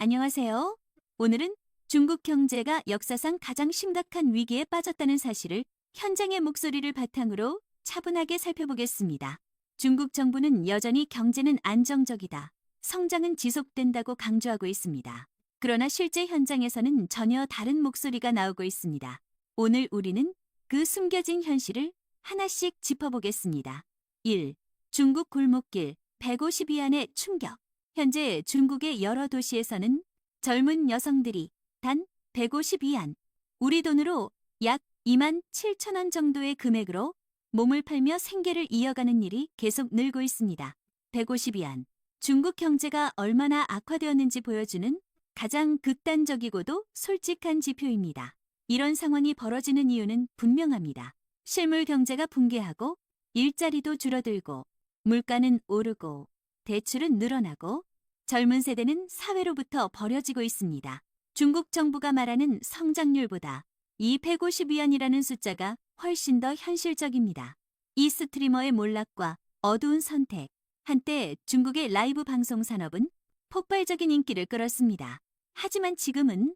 안녕하세요. 오늘은 중국 경제가 역사상 가장 심각한 위기에 빠졌다는 사실을 현장의 목소리를 바탕으로 차분하게 살펴보겠습니다. 중국 정부는 여전히 경제는 안정적이다, 성장은 지속된다고 강조하고 있습니다. 그러나 실제 현장에서는 전혀 다른 목소리가 나오고 있습니다. 오늘 우리는 그 숨겨진 현실을 하나씩 짚어보겠습니다. 1. 중국 골목길 150위안의 충격. 현재 중국의 여러 도시에서는 젊은 여성들이 단 150위안, 우리 돈으로 약 2만 7천 원 정도의 금액으로 몸을 팔며 생계를 이어가는 일이 계속 늘고 있습니다. 150위안, 중국 경제가 얼마나 악화되었는지 보여주는 가장 극단적이고도 솔직한 지표입니다. 이런 상황이 벌어지는 이유는 분명합니다. 실물 경제가 붕괴하고 일자리도 줄어들고 물가는 오르고 대출은 늘어나고 젊은 세대는 사회로부터 버려지고 있습니다. 중국 정부가 말하는 성장률보다 이 150위안이라는 숫자가 훨씬 더 현실적입니다. 이 스트리머의 몰락과 어두운 선택, 한때 중국의 라이브 방송 산업은 폭발적인 인기를 끌었습니다. 하지만 지금은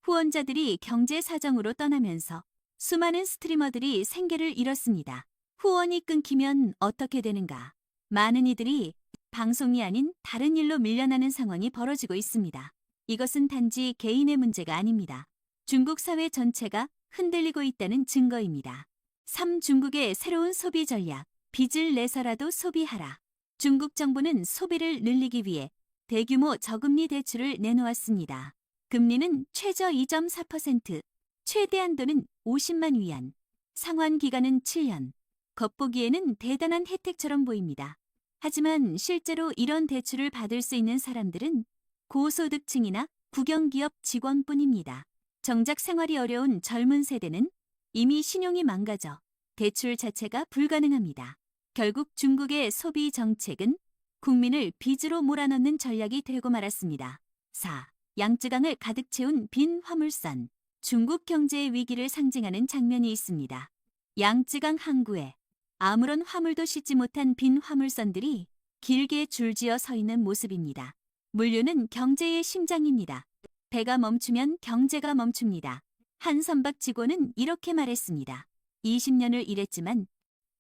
후원자들이 경제 사정으로 떠나면서 수많은 스트리머들이 생계를 잃었습니다. 후원이 끊기면 어떻게 되는가? 많은 이들이 방송이 아닌 다른 일로 밀려나는 상황이 벌어지고 있습니다. 이것은 단지 개인의 문제가 아닙니다. 중국 사회 전체가 흔들리고 있다는 증거입니다. 3. 중국의 새로운 소비 전략, 빚을 내서라도 소비하라. 중국 정부는 소비를 늘리기 위해 대규모 저금리 대출을 내놓았습니다. 금리는 최저 2.4%, 최대 한도는 50만 위안, 상환 기간은 7년. 겉보기에는 대단한 혜택처럼 보입니다. 하지만 실제로 이런 대출을 받을 수 있는 사람들은 고소득층이나 국영기업 직원뿐입니다. 정작 생활이 어려운 젊은 세대는 이미 신용이 망가져 대출 자체가 불가능합니다. 결국 중국의 소비 정책은 국민을 빚으로 몰아넣는 전략이 되고 말았습니다. 4. 양쯔강을 가득 채운 빈 화물선. 중국 경제의 위기를 상징하는 장면이 있습니다. 양쯔강 항구에 아무런 화물도 싣지 못한 빈 화물선들이 길게 줄지어 서 있는 모습입니다. 물류는 경제의 심장입니다. 배가 멈추면 경제가 멈춥니다. 한 선박 직원은 이렇게 말했습니다. 20년을 일했지만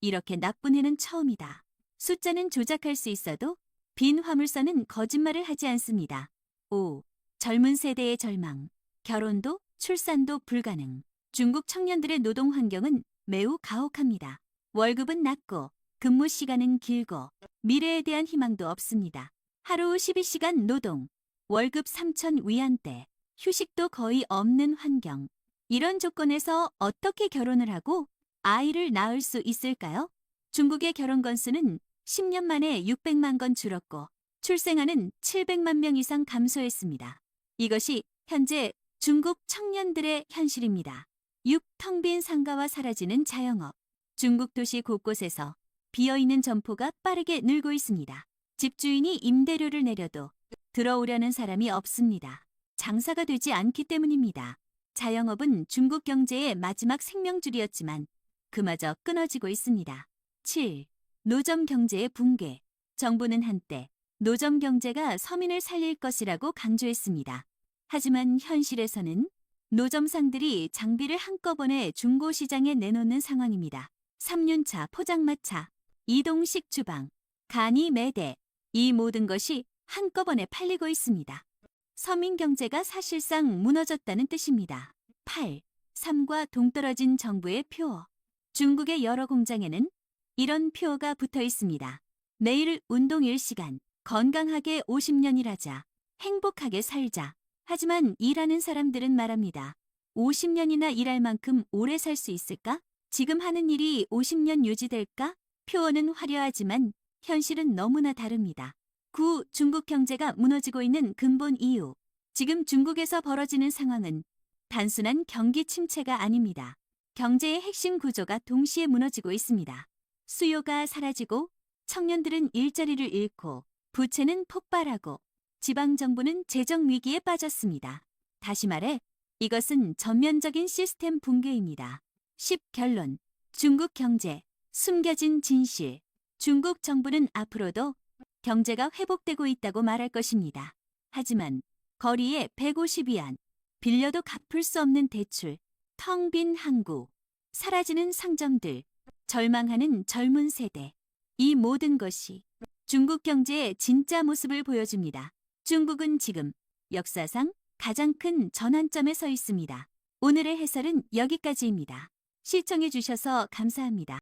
이렇게 나쁜 해는 처음이다. 숫자는 조작할 수 있어도 빈 화물선은 거짓말을 하지 않습니다. 5. 젊은 세대의 절망. 결혼도 출산도 불가능. 중국 청년들의 노동 환경은 매우 가혹합니다. 월급은 낮고 근무 시간은 길고 미래에 대한 희망도 없습니다. 하루 12시간 노동, 월급 3천 위안대, 휴식도 거의 없는 환경. 이런 조건에서 어떻게 결혼을 하고 아이를 낳을 수 있을까요? 중국의 결혼 건수는 10년 만에 600만 건 줄었고 출생아는 700만 명 이상 감소했습니다. 이것이 현재 중국 청년들의 현실입니다. 6. 텅 빈 상가와 사라지는 자영업. 중국 도시 곳곳에서 비어있는 점포가 빠르게 늘고 있습니다. 집주인이 임대료를 내려도 들어오려는 사람이 없습니다. 장사가 되지 않기 때문입니다. 자영업은 중국 경제의 마지막 생명줄이었지만 그마저 끊어지고 있습니다. 7. 노점 경제의 붕괴. 정부는 한때 노점 경제가 서민을 살릴 것이라고 강조했습니다. 하지만 현실에서는 노점상들이 장비를 한꺼번에 중고시장에 내놓는 상황입니다. 3륜차, 포장마차, 이동식 주방, 간이 매대, 이 모든 것이 한꺼번에 팔리고 있습니다. 서민 경제가 사실상 무너졌다는 뜻입니다. 8. 삶과 동떨어진 정부의 표어. 중국의 여러 공장에는 이런 표어가 붙어 있습니다. 매일 운동 1시간, 건강하게 50년 일하자, 행복하게 살자. 하지만 일하는 사람들은 말합니다. 50년이나 일할 만큼 오래 살 수 있을까? 지금 하는 일이 50년 유지될까? 표어는 화려하지만 현실은 너무나 다릅니다. 9. 중국 경제가 무너지고 있는 근본 이유. 지금 중국에서 벌어지는 상황은 단순한 경기 침체가 아닙니다. 경제의 핵심 구조가 동시에 무너지고 있습니다. 수요가 사라지고 청년들은 일자리를 잃고 부채는 폭발하고 지방정부는 재정 위기에 빠졌습니다. 다시 말해 이것은 전면적인 시스템 붕괴입니다. 10. 결론. 중국 경제, 숨겨진 진실. 중국 정부는 앞으로도 경제가 회복되고 있다고 말할 것입니다. 하지만 거리에 150위안, 빌려도 갚을 수 없는 대출, 텅 빈 항구, 사라지는 상점들, 절망하는 젊은 세대. 이 모든 것이 중국 경제의 진짜 모습을 보여줍니다. 중국은 지금 역사상 가장 큰 전환점에 서 있습니다. 오늘의 해설은 여기까지입니다. 시청해 주셔서 감사합니다.